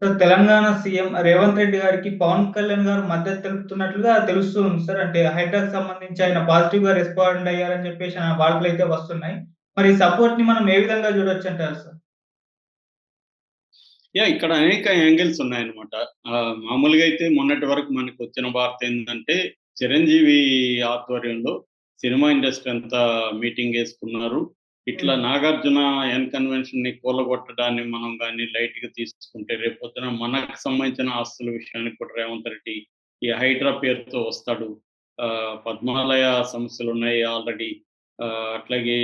So, Telangana CM Revanth Reddy గారికి పవన్ కళ్యాణ్ గారు మద్దతు తెలుపుతున్నట్లుగా తెలుస్తూ ఉంది సార్. అంటే హైడ్రాకి సంబంధించి ఆయన పాజిటివ్‌గా రెస్పాండ్ అయ్యారని చెప్పేసి వార్తలైతే వస్తున్నాయి. మరి ఈ సపోర్ట్‌ని మనం ఏ విధంగా చూడొచ్చంటారు సార్? ఇక్కడ అనేక యాంగిల్స్ ఉన్నాయన్నమాట. మామూలుగా అయితే మొన్నటి వరకు మనకొచ్చిన వార్త ఏందంటే, చిరంజీవి ఆధ్వర్యంలో సినిమా ఇండస్ట్రీ అంతా మీటింగేసుకున్నారు. ఇట్లా హ్మ్. నాగార్జున కన్వెన్షన్‌ని కూలగొట్టడాన్ని మనం గాని లైట్‌గా తీసుకుంటే రేపొద్దున మనకు సంబంధించిన ఆస్తుల విషయానికి కూడా రేవంత్ రెడ్డి ఈ హైడ్రా పేరుతో వస్తాడు. పద్మాలయ సమస్యలున్నాయి ఆల్రెడీ. అట్లాగే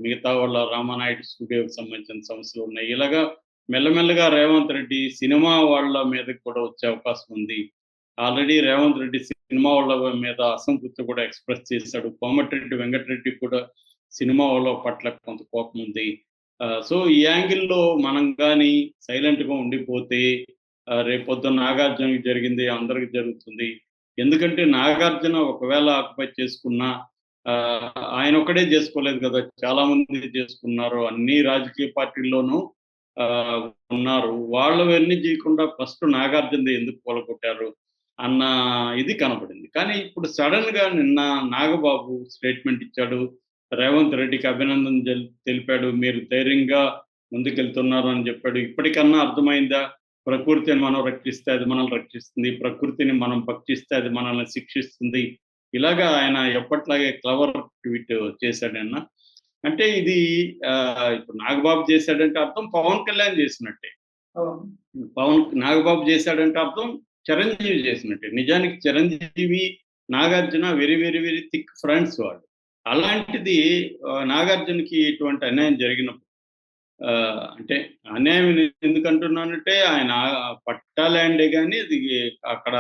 మిగతా వాళ్ళ రామానాయుడు స్టూడియోకి సంబంధించిన సమస్యలున్నాయి. ఇలాగా మెల్లమెల్లగా రేవంత్ రెడ్డి సినిమా వాళ్ళ మీదకి కూడా వచ్చే అవకాశం ఉంది. ఆల్రెడీ రేవంత్ రెడ్డి సినిమా వాళ్ళ మీద అసంతృప్తి కూడా ఎక్స్‌ప్రెస్ చేశాడు. కోమటిరెడ్డి వెంకటరెడ్డి కూడా సినిమా వాళ్ళ పట్ల కొంత కోపం ఉంది. సో, ఈ యాంగిల్‌లో మనం గాని సైలెంట్‌గా ఉండిపోతే రేపొద్దున నాగార్జునకి జరిగింది అందరికి జరుగుతుంది. ఎందుకంటే నాగార్జున ఒకవేళ ఆక్యుపై చేసుకున్నా ఆయన ఒక్కడే చేసుకోలేదు కదా! చాలా మంది చేసుకున్నారు. అన్ని రాజకీయ పార్టీల్లోనూ ఆహ్, ఉన్నారు. వాళ్ళవన్నీ జేయకుండా ఫస్ట్ నాగార్జునది ఎందుకు కూలగొట్టారు అన్న ఇది కనపడింది. కానీ ఇప్పుడు సడెన్‌గా నిన్న నాగబాబు స్టేట్‌మెంట్ ఇచ్చాడు. రేవంత్ రెడ్డికి అభినందనలు తెలిపాడు. మీరు ధైర్యంగా ముందుకెళ్తున్నారు అని జెప్పాడు. ఇప్పటికన్నా అర్థమైందా? ప్రకృతిని మనం రక్షిస్తే అది మనల్ని రక్షిస్తుంది. ప్రకృతిని మనం భక్షిస్తే అది మనల్ని శిక్షిస్తుంది. ఇలాగా ఆయన ఎప్పట్లాగే క్లవర్ ట్వీట్ చేశాడు నిన్న. అంటే ఇది ఇప్పుడు నాగబాబు చేశాడంటే అర్థం పవన్ కళ్యాణ్ చేసినట్టే. అవును. నాగబాబు చేశాడంటే అర్థం చిరంజీవి చేసినట్టే. నిజానికి Chiranjeevi, Nagarjuna very, very, very thick friends వాళ్ళు. అలాంటిది నాగార్జునకి ఇటువంటి అన్యాయం జరిగినప్పుడు అంటే అన్యాయం ఎందుకంటున్నానంటే ఆయన పట్టా ల్యాండే గాని అది అక్కడ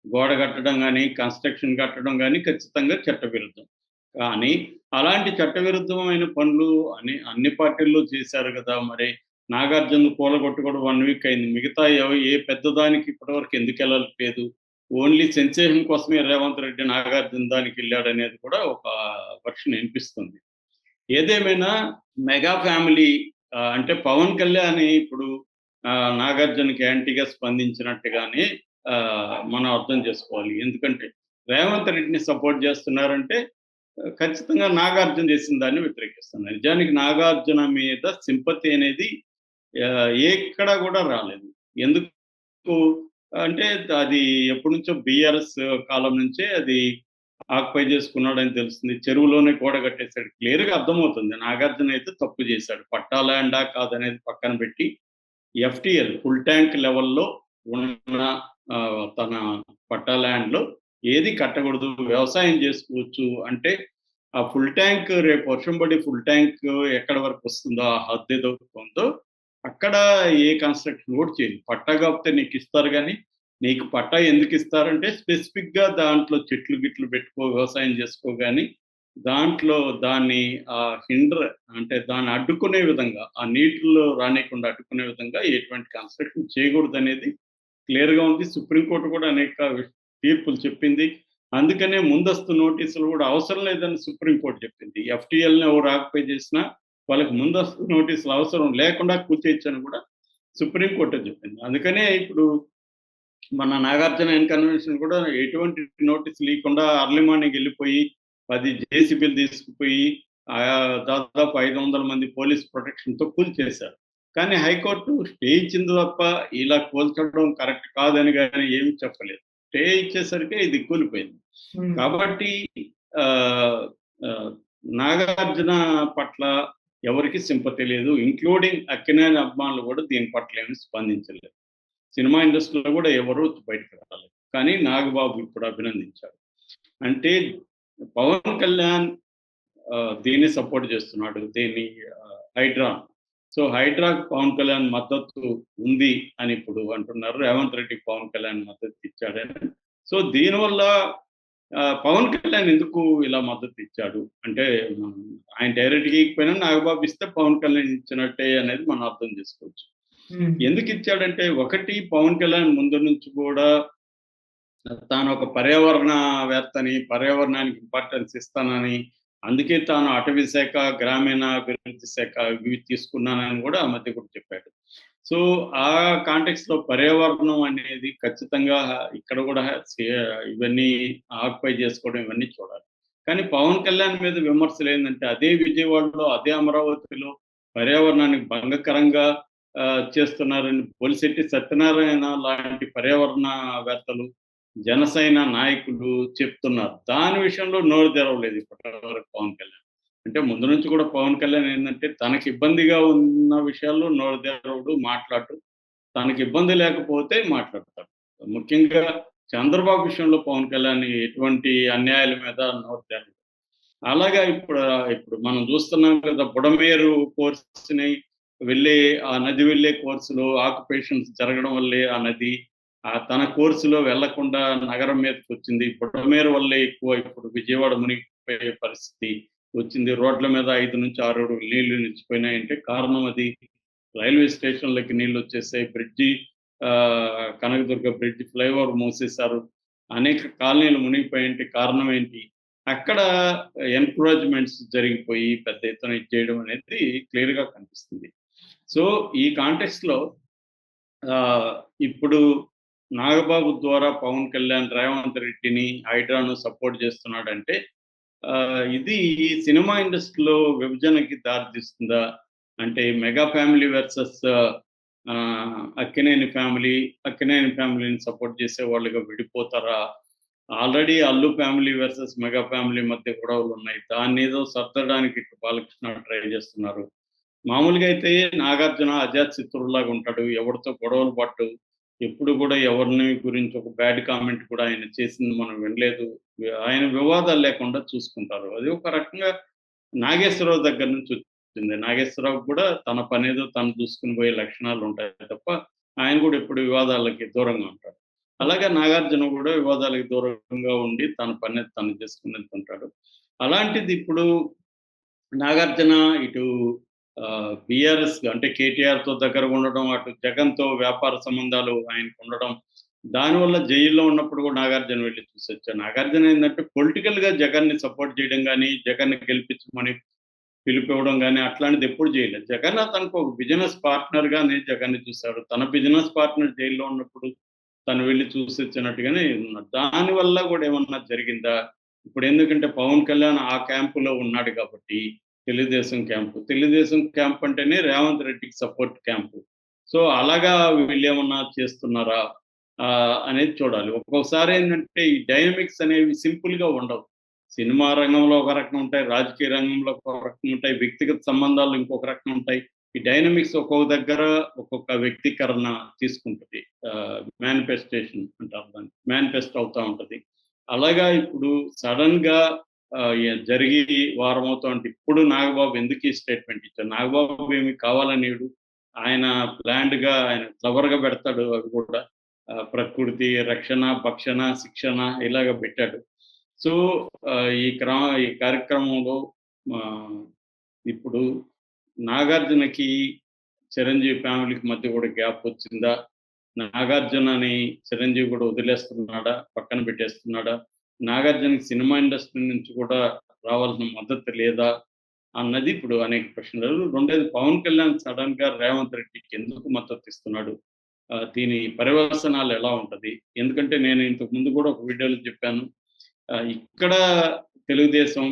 గోడ కట్టడం గాని, కన్‌స్ట్రక్షన్ కట్టడం గాని ఖచ్చితంగా చట్టవిరుద్ధం. కానీ అలాంటి చట్టవిరుద్ధమైన పనులు అన్ని పార్టీల్లో చేశారు గదా! మరి నాగార్జున కూలగొట్టి కూడా 1 వీక్ అయింది. మిగతా ఏ పెద్దదానికి ఇప్పటివరకు ఎందుకెళ్ళలేదు. ఓన్లీ సెన్సేషన్ కోసమే రేవంత్ రెడ్డి నాగార్జున దానికెళ్ళాడనేది కూడా ఒక వర్షన్ ఇనిపిస్తుంది. ఏదేమైనా మెగా ఫ్యామిలీ అంటే పవన్ కళ్యాణ్ ఇప్పుడు నాగార్జునకి యాంటీగా స్పందించినట్టుగానే మనం అర్థం చేసుకోవాలి. ఎందుకంటే రేవంత్ రెడ్డిని సపోర్ట్ చేస్తున్నారంటే ఖచ్చితంగా నాగార్జున చేసిన దాన్ని వ్యతిరేకిస్తున్నారు. నిజానికి నాగార్జున మీద సింపతి అనేది ఎక్కడ కూడా రాలేదు. ఎందుకు అంటే అది ఎప్పటినుంచో బీఆర్ఎస్ కాలం నుంచే అది ఆక్యుపై చేసుకున్నాడని తెలుస్తుంది. చెరువులోనే గోడ కట్టేసాడు. క్లియర్‌గా అర్థమవుతుంది. నాగార్జున అయితే తప్పు చేశాడు. పట్టా ల్యాండా కాదనేది పక్కన పెట్టి ఎఫ్‌టీఎల్ ఫుల్ ట్యాంక్ లెవెల్‌లో ఉన్న తన పట్టా ల్యాండ్‌లో ఏది కట్టకూడదు. వ్యవసాయం చేసుకోవచ్చు అంటే ఆ ఫుల్ ట్యాంక్ రేపు వర్షం పడి ఫుల్ ట్యాంక్ ఎక్కడి వరకు వస్తుందో, ఆ హద్దు ఏదైతే ఉందో అక్కడ ఏ కన్‌స్ట్రక్షన్ కూడా చేయను. పట్టా కాపోతే నీకిస్తారు గానీ, నీకు పట్టా ఎందుకిస్తారంటే స్పెసిఫిక్‌గా దాంట్లో చెట్లు గిట్లు పెట్టుకో, వ్యవసాయం చేసుకో గాని, దాంట్లో దాన్ని అంటే దాన్ని అడ్డుకునే విధంగా, ఆ నీటిలో రానీయకుండా అడ్డుకునే విధంగా ఎటువంటి కన్‌స్ట్రక్షన్ చేయకూడదనేది క్లియర్‌గా ఉంది. సుప్రీం కోర్ట్ కూడా అనేక తీర్పులు చెప్పింది. అందుకనే ముందస్తు నోటీసులు గూడా అవసరం లేదని సుప్రీం కోర్ట్ చెప్పింది. ఎఫ్‌టీఎల్‌ని ఎవరు ఆక్యుపై చేసినా వాళ్ళకి ముందస్తు నోటీసులు అవసరం లేకుండా కూల్చేయొచ్చని కూడా సుప్రీం కోర్టే చెప్పింది. అందుకనే ఇప్పుడు మన నాగార్జున కన్వెన్షన్ కూడా ఎటువంటి నోటీస్ లేకుండా ఎర్లీ మార్నింగ్ ఎళ్ళిపోయి 10 జేసీబీలు తీసుకుపోయి దాదాపు 500 మంది పోలీస్ ప్రొటెక్షన్‌తో కూల్చేశారు. కానీ హైకోర్టు స్టే ఇచ్చింది తప్ప ఇలా కూల్చడం కరెక్ట్ కాదని గాని ఏమి చెప్పలేదు. స్టే ఇచ్చేసరికి ఇది కూలిపోయింది. హ్మ్. కాబట్టి ఆహ్, ఆహ్, నాగార్జున పట్ల ఎవరికీ సింపతి లేదు. ఇంక్లూడింగ్ అక్కినేని అభిమానులు కూడా దీని పట్ల ఏమి స్పందించలేదు. సినిమా ఇండస్ట్రీలో కూడా ఎవరు బయటకి రాలేదు. కానీ నాగబాబు ఇప్పుడు అభినందించాడు. అంటే పవన్ కళ్యాణ్ దీన్ని సపోర్ట్ చేస్తున్నాడు. దీన్ని హైడ్రా. సో, హైడ్రాకి పవన్ కళ్యాణ్ మద్దతు ఉంది అని ఇప్పుడు అంటున్నారు. రేవంత్ రెడ్డికి పవన్ కళ్యాణ్ మద్దతు ఇచ్చాడని. సో, దీనివల్ల పవన్ కళ్యాణ్ ఎందుకు ఇలా మద్దతు ఇచ్చాడు? అంటే ఆయన డైరెక్ట్‌గా ఇయ్యకపోయినా నాగబాబు ఇస్తే పవన్ కళ్యాణ్ ఇచ్చినట్టే అనేది మనం అర్థం చేసుకోవచ్చు. హ్మ్. ఎందుకిచ్చాడంటే ఒకటి పవన్ కళ్యాణ్ ముందు నుంచి కూడా తానొక పర్యావరణవేత్తని, పర్యావరణానికి ఇంపార్టెన్స్ ఇస్తానని, అందుకే తాను అటవీ శాఖ, గ్రామీణాభివృద్ధి శాఖ ఇవి తీసుకున్నానని గూడా ఆ మధ్య కూడా చెప్పాడు. సో ఆ కాంటెక్స్ట్ లో పర్యావరణం అనేది ఖచ్చితంగా ఇక్కడ కూడా ఇవన్నీ ఆక్యుపై చేసుకోవడం ఇవన్నీ చూడాలి. కానీ పవన్ కళ్యాణ్ మీద విమర్శలు ఏంటంటే అదే విజయవాడలో, అదే అమరావతిలో పర్యావరణానికి భంగకరంగా చేస్తున్నారని బొలిశెట్టి సత్యనారాయణ లాంటి పర్యావరణవేత్తలు, జనసేన నాయకులు చెప్తున్నారు. దాని విషయంలో నోరు తెరవలేదు ఇప్పటివరకు పవన్ కళ్యాణ్. అంటే ముందు నుంచి కూడా పవన్ కళ్యాణ్ ఏందంటే తనకి ఇబ్బందిగా ఉన్న విషయాల్లో నోరు తెరవడు, మాట్లాడడు. తనకి ఇబ్బంది లేకపోతే మాట్లాడతాడు. ముఖ్యంగా చంద్రబాబు విషయంలో పవన్ కళ్యాణ్ ఎటువంటి అన్యాయాల మీద నోరు తెరవడు. అలాగా ఇప్పుడు మనం చూస్తున్నాం కదా! బుడమేరు కోర్స్‌ని వెళ్ళే ఆ నది వెళ్ళే కోర్స్‌లో ఆక్యుపేషన్స్ జరగడం వల్లే ఆ నది తన కోర్స్‌లో వెళ్ళకుండా నగరం మీదకొచ్చింది. బుడమేరు వల్లే ఎక్కువ ఇప్పుడు విజయవాడ మునిగిపోయే పరిస్థితి వచ్చింది. రోడ్ల మీద 5-6 అడుగులు నీళ్లు నిలిచిపోయినాయంటే కారణం అది. రైల్వే స్టేషన్‌లకి నీళ్లొచ్చేసాయి. బ్రిడ్జి కనకదుర్గ బ్రిడ్జ్ ఫ్లైఓవర్ మూసేశారు. అనేక కాలనీలు మునిగిపోయాయంటే కారణం ఏంటి? అక్కడ ఎన్‌క్రోచ్‌మెంట్స్ జరిగిపోయి పెద్ద ఎత్తున ఇది చేయడం అనేది క్లియర్‌గా కనిపిస్తుంది. సో, ఈ కాంటెక్స్ట్‌లో ఇప్పుడు నాగబాబు ద్వారా పవన్ కళ్యాణ్ రేవంత్ రెడ్డిని, హైడ్రాను సపోర్ట్ చేస్తున్నాడంటే ఇది సినిమా ఇండస్ట్రీలో విభజనకి దారితీస్తుందా? అంటే మెగా ఫ్యామిలీ వర్సస్ అక్కినేని ఫ్యామిలీని సపోర్ట్ చేసే వాళ్ళుగా విడిపోతారా? Already Allu family versus mega family మధ్య గొడవలున్నాయి. దాన్నేదో సర్దడానికి ఇటు బాలకృష్ణ ట్రై చేస్తున్నారు. మామూలుగా అయితే నాగార్జున అజాతశత్రువులాగా ఉంటాడు. ఎవరితో గొడవలు పడడు. ఎప్పుడు కూడా ఎవరిని గురించి ఒక బ్యాడ్ కామెంట్ కూడా ఆయన చేసింది మనం వినలేదు. ఆయన వివాదాలు లేకుండా చూసుకుంటారు. అది ఒక రకంగా నాగేశ్వరరావు దగ్గర నుంచి వచ్చింది. నాగేశ్వరరావు కూడా తన పనేదో తను చూసుకొని పోయే లక్షణాలుంటాయి తప్ప, ఆయన కూడా ఎప్పుడు వివాదాలకి దూరంగా ఉంటాడు. అలాగే నాగార్జున కూడా వివాదాలకు దూరంగా ఉండి తన పని తను చేసుకొని వెళ్తుంటాడు. అలాంటిది ఇప్పుడు నాగార్జున ఇటు బీఆర్ఎస్ అంటే కేటీఆర్‌తో దగ్గరగా ఉండడం, అటు జగన్‌తో వ్యాపార సంబంధాలు ఆయనకుండడం. దానివల్ల జైల్‌లో ఉన్నప్పుడు కూడా నాగార్జున వెళ్లి చూసొచ్చారు. నాగార్జున ఏందంటే పొలిటికల్‌గా జగన్‌ని సపోర్ట్ చేయడం గాని, జగన్‌ని గెలిపించమని పిలిపివ్వడం గాని అట్లాంటిది ఎప్పుడు చేయలేదు. జగన్ తనకు ఒక బిజినెస్ పార్ట్నర్‌గానే జగన్‌ని చూసాడు. తన బిజినెస్ పార్ట్నర్ జైల్‌లో ఉన్నప్పుడు తను వెళ్లి చూసొచ్చినట్టుగానే ఉన్నాడు. దానివల్ల కూడా ఏమన్నా జరిగిందా? ఇప్పుడు ఎందుకంటే పవన్ కళ్యాణ్ ఆ క్యాంపులో ఉన్నాడు కాబట్టి తెలుగుదేశం క్యాంపు. తెలుగుదేశం క్యాంప్ అంటేనే రేవంత్ రెడ్డికి సపోర్ట్ క్యాంపు. సో, అలాగా వీళ్ళేమన్నా చేస్తున్నారా? అనేది చూడాలి. ఒక్కొక్కసారి ఏంటంటే ఈ డైనమిక్స్ అనేవి సింపుల్‌గా ఉండవు. సినిమా రంగంలో ఒక రకం ఉంటాయి. రాజకీయ రంగంలో ఒక రకం ఉంటాయి. వ్యక్తిగత సంబంధాలు ఇంకొక రకం ఉంటాయి. ఈ డైనమిక్స్ ఒక్కొక్క దగ్గర ఒక్కొక్క వ్యక్తీకరణ తీసుకుంటది. మేనిఫెస్టేషన్ అంటారు దాన్ని. మేనిఫెస్ట్ అవుతా ఉంటది. అలాగా ఇప్పుడు సడెన్‌గా జరిగి వారం అవుతోంది. ఇప్పుడు నాగబాబు ఎందుకు ఈ స్టేట్మెంట్ ఇచ్చారు? నాగబాబు ఏమి కావాలని ఇయ్యడు. ఆయన ప్లాన్డ్‌గా ఆయన క్లెవర్‌గా పెడతాడు అవి కూడా. ప్రకృతి రక్షణ, భక్షణ, శిక్షణ ఇలాగ పెట్టాడు. సో, ఈ కార్యక్రమంలో ఆహ్, ఇప్పుడు నాగార్జునకి, చిరంజీవి ఫ్యామిలీకి మధ్య కూడా గ్యాప్ వచ్చిందా? నాగార్జునని చిరంజీవి కూడా వదిలేస్తున్నాడా? పక్కన పెట్టేస్తున్నాడా? నాగార్జునకి సినిమా ఇండస్ట్రీ నుంచి కూడా రావాల్సిన మద్దతు లేదా? అన్నది ఇప్పుడు అనేక ప్రశ్నలు. రెండోది పవన్ కళ్యాణ్ సడెన్‌గా రేవంత్ రెడ్డికి ఎందుకు మద్దతు ఇస్తున్నాడు? దీని పర్యవసనాలు ఎలా ఉంటది? ఎందుకంటే నేను ఇంతకు ముందు కూడా ఒక వీడియోలో చెప్పాను. ఇక్కడ తెలుగుదేశం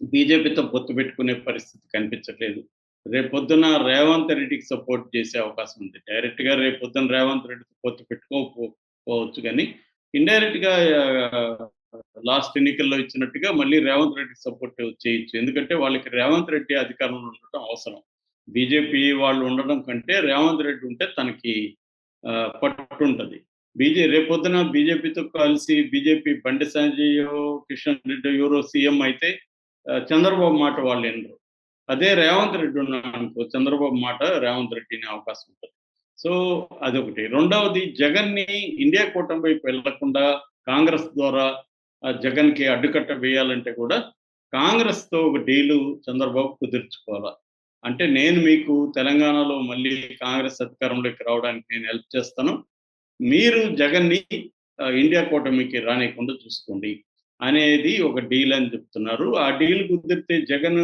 బీజేపీతో పొత్తు పెట్టుకునే పరిస్థితి కనిపించట్లేదు. రేపొద్దున రేవంత్ రెడ్డికి సపోర్ట్ చేసే అవకాశం ఉంది. డైరెక్ట్‌గా రేపొద్దున రేవంత్ రెడ్డితో పొత్తు పోవచ్చు గానీ, ఇండైరెక్ట్‌గా లాస్ట్ ఎన్నికల్లో ఇచ్చినట్టుగా మళ్ళీ రేవంత్ రెడ్డికి సపోర్ట్ చేయొచ్చు. ఎందుకంటే వాళ్ళకి రేవంత్ రెడ్డి అధికారంలో ఉండటం అవసరం. బీజేపీ వాళ్ళు ఉండడం కంటే రేవంత్ రెడ్డి ఉంటే తనకి పట్టుంటది. రేపొద్దున బీజేపీతో కలిసి బీజేపీ బండి సంజయో, కిషన్ రెడ్డో ఎవరో సీఎం అయితే చంద్రబాబు మాట వాళ్ళు వినరు. అదే రేవంత్ రెడ్డి ఉన్నాడనుకో చంద్రబాబు మాట రేవంత్ రెడ్డి వినే అవకాశం ఉంటది. సో, అదొకటి. రెండవది జగన్‌ని ఇండియా కూటమి వైపు వెళ్ళకుండా కాంగ్రెస్ ద్వారా జగన్‌కి అడ్డుకట్ట వేయాలంటే కూడా కాంగ్రెస్‌తో ఒక డీలు చంద్రబాబు కుదుర్చుకోవాలా. అంటే నేను మీకు తెలంగాణలో మళ్ళీ కాంగ్రెస్ అధికారంలోకి రావడానికి నేను హెల్ప్ చేస్తాను. మీరు జగన్‌ని ఇండియా కూటమికి రానీయకుండా చూసుకోండి. అనేది ఒక డీల్ అని చెప్తున్నారు. ఆ డీల్ కుదిరితే జగన్